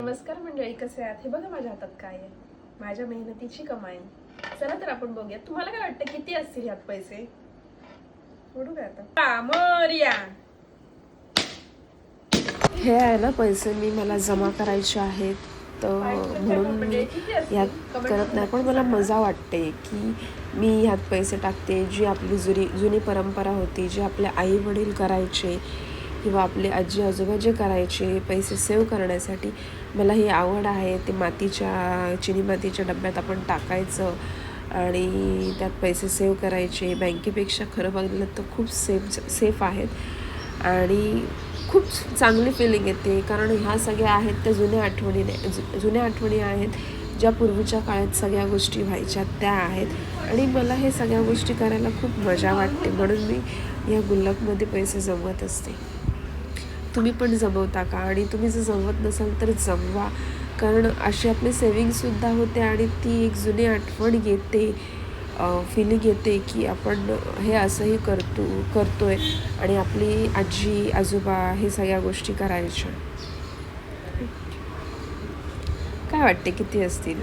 नमस्कार मंडळी, कसे आहात? हे बघा माझ्या हातात काय आहे, माझ्या मेहनतीची कमाई. चला तर आपण बघूया. तुम्हाला काय वाटतं किती असतील ह्यात पैसे? बघू काय आता. मोरया. हे आहे ना पैसे मला जमा करायचे आहेत, तर म्हणून मी ह्यात करत नाही. पण मला मजा वाटते की मी ह्यात पैसे टाकते. जी आपली जुनी परंपरा होती, जे आपले आई वडील करायचे किंवा आपले आजी आजोबा जे करायचे पैसे सेव्ह करण्यासाठी, मला ही आवड आहे. ते चिनी मातीच्या डब्यात आपण टाकायचं आणि त्यात पैसे सेव्ह करायचे. बँकेपेक्षा खरं बघितलं तर खूप सेफ आहेत आणि खूप चांगली फिलिंग येते. कारण ह्या सगळ्या आहेत त्या जुन्या आठवणी आहेत, ज्या पूर्वीच्या काळात सगळ्या गोष्टी व्हायच्या त्या आहेत आणि मला हे सगळ्या गोष्टी करायला खूप मजा वाटते. म्हणून मी या गुल्लकमध्ये पैसे जमवत असते. तुम्ही पण जमवता का? आणि तुम्ही जर जमवत नसाल तर जमवा, कारण अशी आपली सेविंगसुद्धा होते आणि ती एक जुनी आठवण येते, फिलिंग येते की आपण हे असंही करतोय आणि आपली आजी आजोबा हे सगळ्या गोष्टी करायच्या. काय वाटते किती असतील?